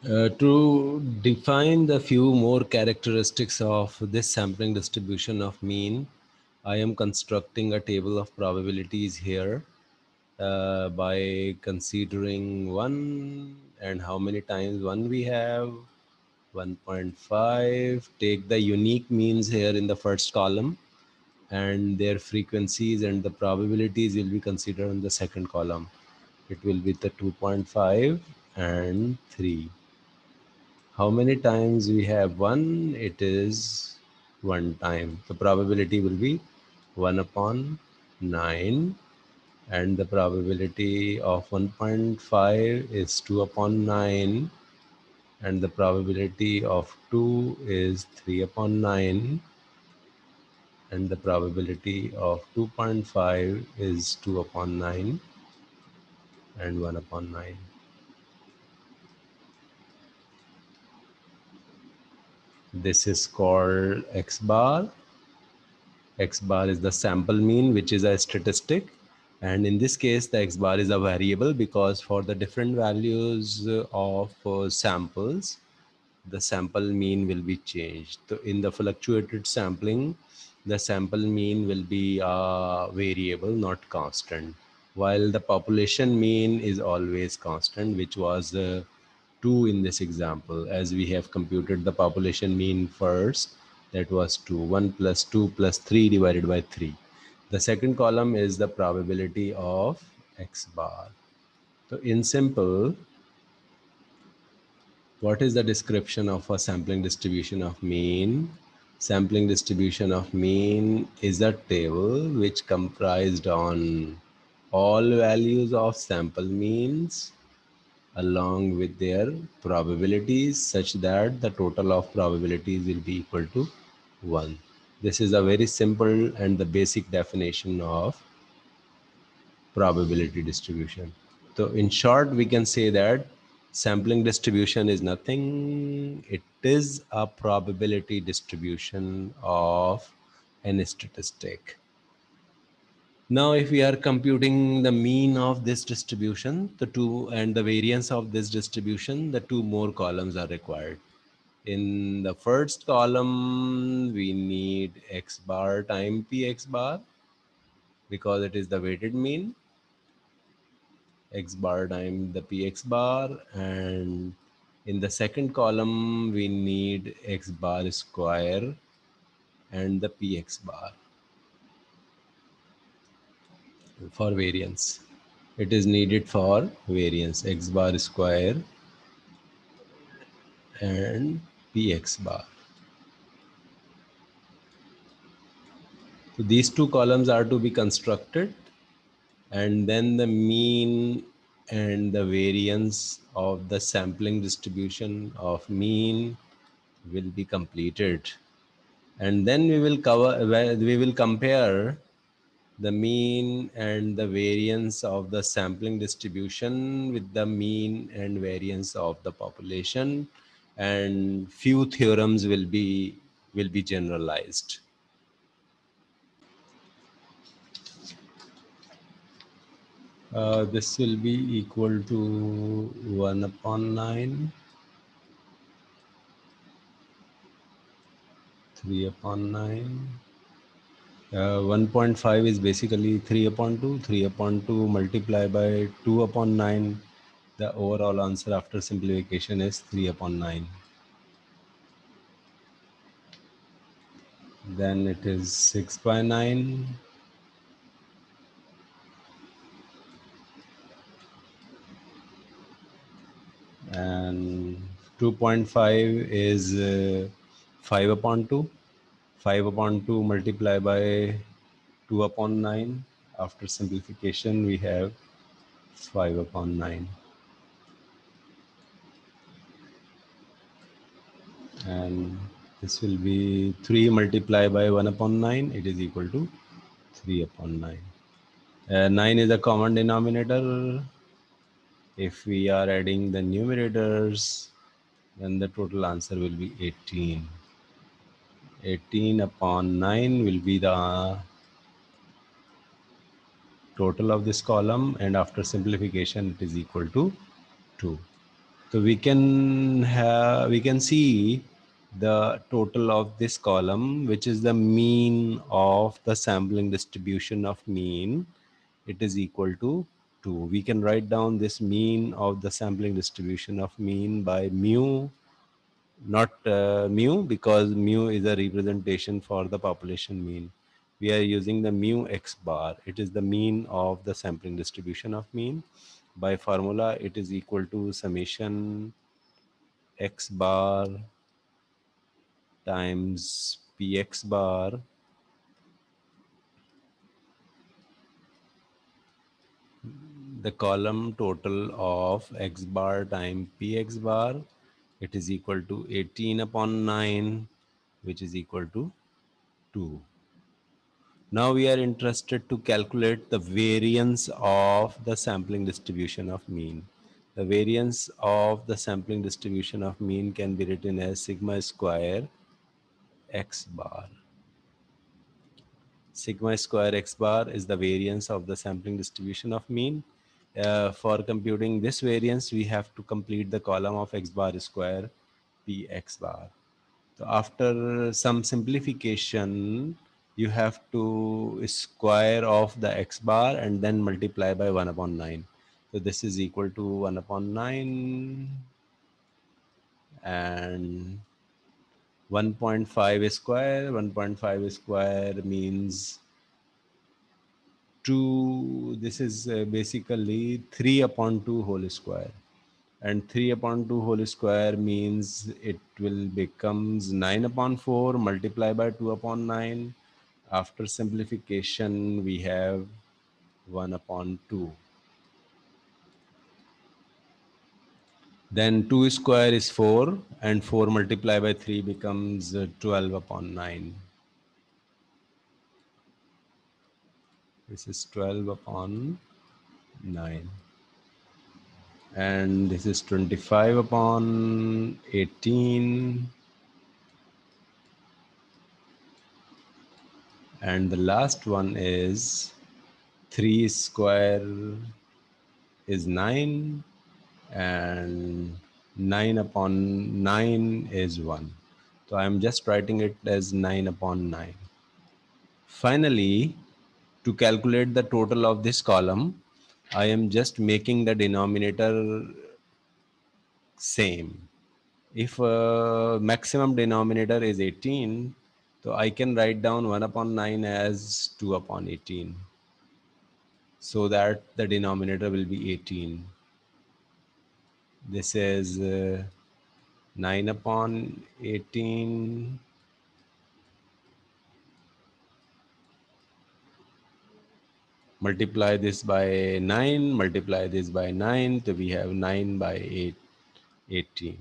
To define the few more characteristics of this sampling distribution of mean, I am constructing a table of probabilities here by considering 1 and how many times 1 we have, 1.5. Take the unique means here in the first column, and their frequencies and the probabilities will be considered in the second column. It will be the 2.5 and 3. How many times we have 1? It is 1 time. The probability will be 1 upon 9, and the probability of 1.5 is 2 upon 9, and the probability of 2 is 3 upon 9, and the probability of 2.5 is 2 upon 9 and 1 upon 9. This is called X bar. X bar is the sample mean, which is a statistic. And in this case, the X bar is a variable because for the different values of samples, the sample mean will be changed. So in the fluctuated sampling, the sample mean will be a variable, not constant, while the population mean is always constant, which was 2 in this example. As we have computed the population mean first, that was 2. 1 plus 2 plus 3 divided by 3. The second column is the probability of X bar. So in simple, what is the description of a sampling distribution of mean? Sampling distribution of mean is a table which comprised on all values of sample means along with their probabilities such that the total of probabilities will be equal to 1. This is a very simple and the basic definition of probability distribution. So in short, we can say that sampling distribution is nothing. It is a probability distribution of an statistic. Now, if we are computing the mean of this distribution, the two and the variance of this distribution, the two more columns are required. In the first column, we need X bar time Px bar because it is the weighted mean. X bar times the Px bar, and in the second column we need X bar square and the Px bar for variance. It is needed for variance, X bar square and Px bar. So these two columns are to be constructed, and then the mean and the variance of the sampling distribution of mean will be completed, and then we will compare the mean and the variance of the sampling distribution with the mean and variance of the population, and few theorems will be generalized. This will be equal to 1 upon 9, 3 upon 9. 1.5 is basically 3 upon 2. 3 upon 2 multiplied by 2 upon 9. The overall answer after simplification is 3 upon 9. Then it is 6 by 9. And 2.5 is 5 upon 2. 5 upon 2 multiplied by 2 upon 9. After simplification, we have 5 upon 9. And this will be 3 multiplied by 1 upon 9. It is equal to 3 upon 9. 9 is a common denominator. If we are adding the numerators, then the total answer will be 18. 18 upon 9 will be the total of this column, and after simplification it is equal to 2. So we can see the total of this column, which is the mean of the sampling distribution of mean. It is equal to 2. We can write down this mean of the sampling distribution of mean by mu, not mu, because mu is a representation for the population mean. We are using the mu x bar. It is the mean of the sampling distribution of mean. By formula, it is equal to summation x bar times px bar the column total of x bar times px bar. It is equal to 18 upon 9, which is equal to 2. Now we are interested to calculate the variance of the sampling distribution of mean. The variance of the sampling distribution of mean can be written as sigma square x bar. Sigma square x bar is the variance of the sampling distribution of mean. For computing this variance, we have to complete the column of x bar square p x bar. So after some simplification, you have to square of the x bar and then multiply by 1 upon 9. So this is equal to 1 upon 9 and 1.5 square. 1.5 square means 2. This is basically 3 upon 2 whole square. And 3 upon 2 whole square means it will becomes 9 upon 4 multiplied by 2 upon 9. After simplification, we have 1 upon 2. Then 2 square is 4 and 4 multiplied by 3 becomes 12 upon 9. This is 12 upon 9. And this is 25 upon 18. And the last one is 3 square is 9 and 9 upon 9 is 1. So I'm just writing it as 9 upon 9. Finally, to calculate the total of this column, I am just making the denominator same. If maximum denominator is 18, so I can write down 1 upon 9 as 2 upon 18, so that the denominator will be 18. This is 9 upon 18 multiply this by 9, multiply this by 9, so we have 9 by 8, 18.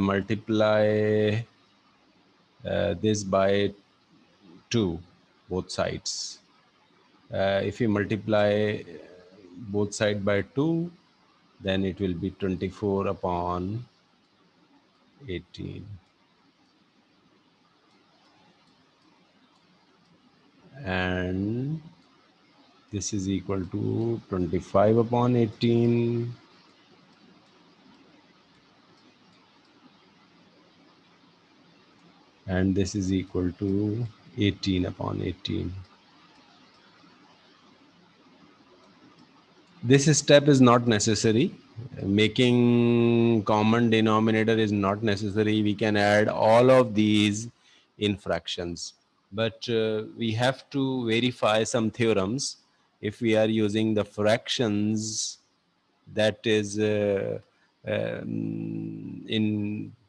Multiply this by 2, both sides. If you multiply both sides by 2, then it will be 24 upon 18. And this is equal to 25 upon 18. And this is equal to 18 upon 18. This step is not necessary. Making common denominator is not necessary. We can add all of these in fractions. But we have to verify some theorems. If we are using the fractions, that is in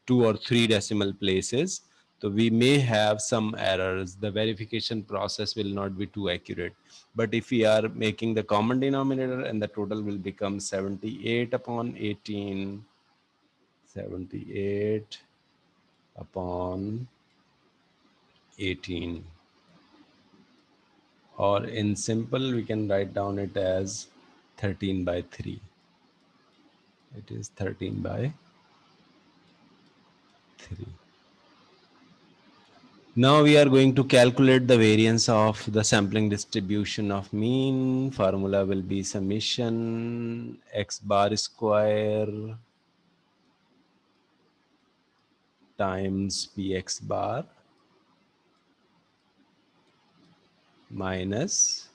2 or 3 decimal places, so we may have some errors. The verification process will not be too accurate. But if we are making the common denominator, and the total will become 78 upon 18, 78 upon 18. Or in simple, we can write down it as 13 by 3. It is 13 by 3. Now we are going to calculate the variance of the sampling distribution of mean. Formula will be summation x bar square times px bar minus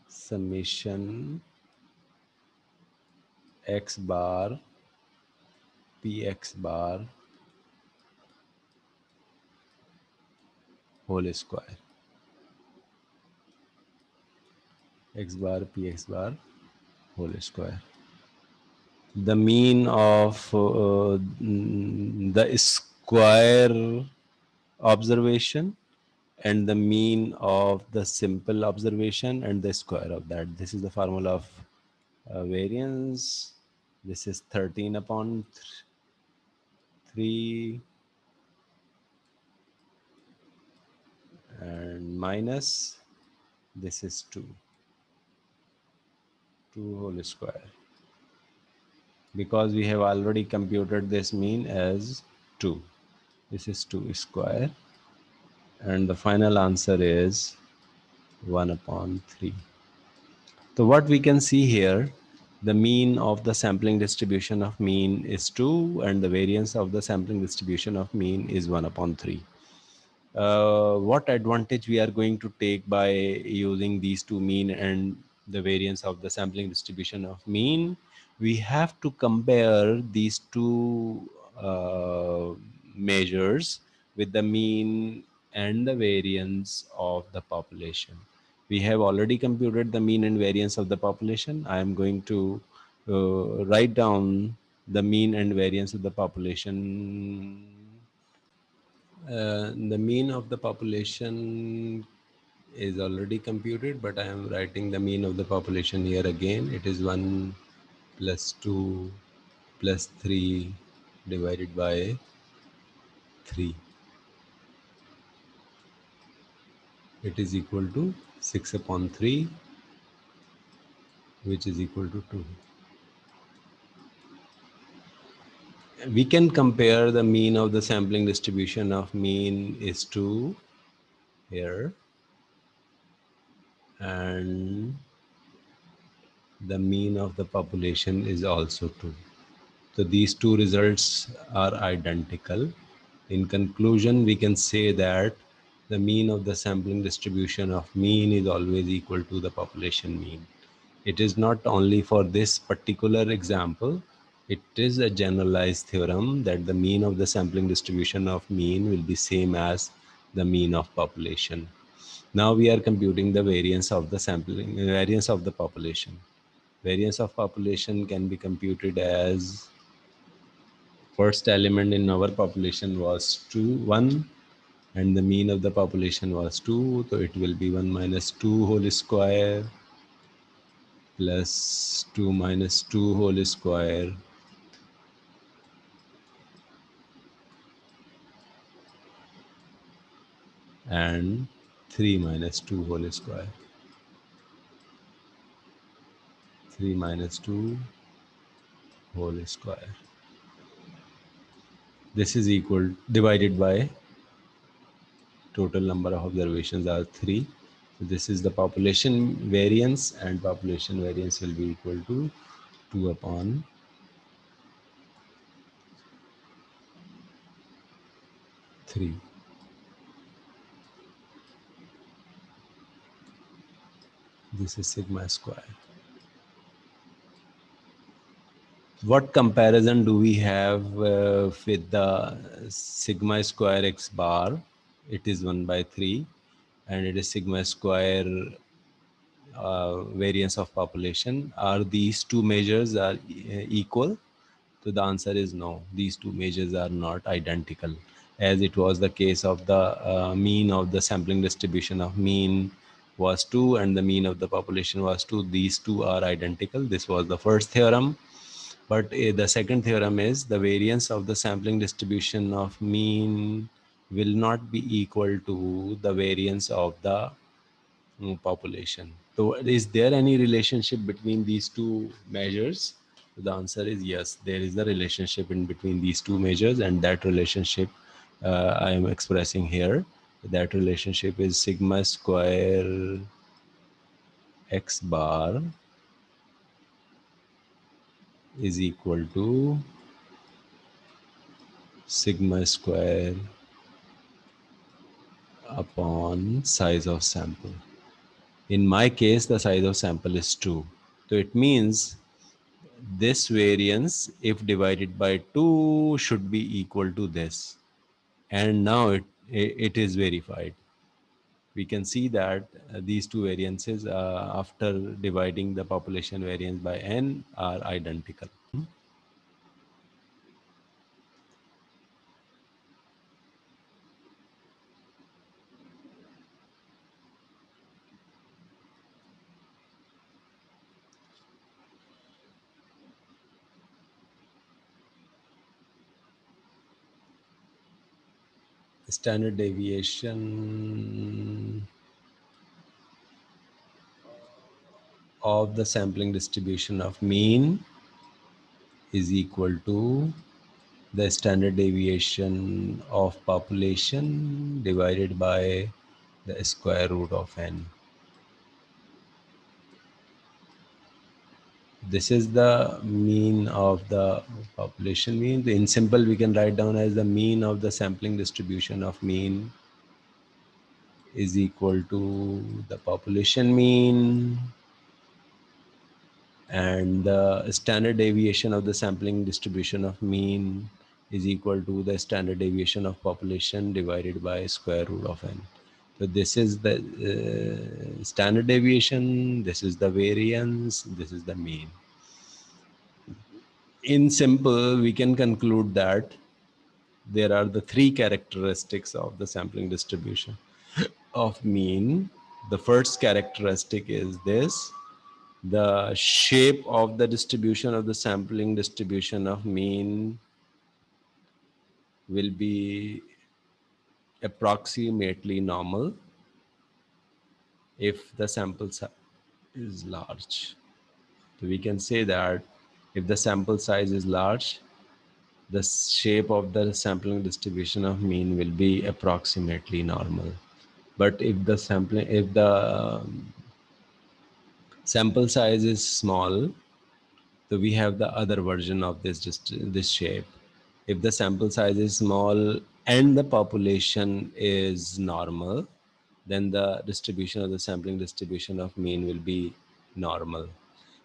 summation x bar px bar whole square. X bar px bar whole square. The mean of the square observation and the mean of the simple observation and the square of that. This is the formula of variance. This is 13 upon 3 and minus this is 2 whole square, because we have already computed this mean as 2. This is 2 square and the final answer is 1 upon 3. So what we can see here, the mean of the sampling distribution of mean is 2 and the variance of the sampling distribution of mean is 1 upon 3. What advantage we are going to take by using these two mean and the variance of the sampling distribution of mean? We have to compare these two measures with the mean and the variance of the population. We have already computed the mean and variance of the population. I am going to write down the mean and variance of the population. The mean of the population is already computed, but I am writing the mean of the population here again. It is 1 plus 2 plus 3 divided by 3. It is equal to 6 upon 3, which is equal to 2. We can compare the mean of the sampling distribution of mean is 2 here, and the mean of the population is also 2. So these two results are identical. In conclusion, we can say that the mean of the sampling distribution of mean is always equal to the population mean. It is not only for this particular example, it is a generalized theorem that the mean of the sampling distribution of mean will be same as the mean of population. Now we are computing the variance of the sampling, variance of the population. Variance of population can be computed as first element in our population was 1 and the mean of the population was 2, so it will be 1 minus 2 whole square plus 2 minus 2 whole square and 3 minus 2 whole square. 3 minus 2 whole square. This is equal divided by total number of observations are 3. So this is the population variance, and population variance will be equal to 2 upon 3. This is sigma square. What comparison do we have with the sigma square x bar? It is 1 by 3 and it is sigma square variance of population. Are these two measures are equal? So the answer is no. These two measures are not identical, as it was the case of the mean of the sampling distribution of mean was 2 and the mean of the population was 2. These two are identical. This was the first theorem. But the second theorem is the variance of the sampling distribution of mean will not be equal to the variance of the population. So is there any relationship between these two measures? The answer is yes, there is a relationship in between these two measures, and that relationship I am expressing here. That relationship is sigma square x bar is equal to sigma square upon size of sample. In my case, the size of sample is 2. So it means this variance, if divided by 2, should be equal to this. And now it is verified. We can see that these two variances after dividing the population variance by n are identical. Standard deviation of the sampling distribution of mean is equal to the standard deviation of population divided by the square root of n. This is the mean of the population mean. In simple, we can write down as the mean of the sampling distribution of mean is equal to the population mean, and the standard deviation of the sampling distribution of mean is equal to the standard deviation of population divided by square root of n. So this is the standard deviation, this is the variance, this is the mean. In simple, we can conclude that there are the three characteristics of the sampling distribution of mean. The first characteristic is this: the shape of the distribution of the sampling distribution of mean will be approximately normal if the sample size is large. So we can say that if the sample size is large, the shape of the sampling distribution of mean will be approximately normal. But if the sample size is small, so we have the other version of this shape. If the sample size is small and the population is normal, then the distribution of the sampling distribution of mean will be normal.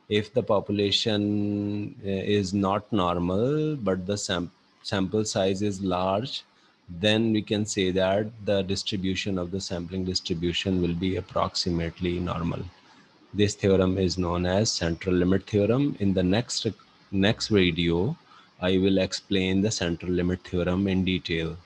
If the population is not normal, but the sample size is large, then we can say that the distribution of the sampling distribution will be approximately normal. This theorem is known as central limit theorem. In the next video, I will explain the central limit theorem in detail.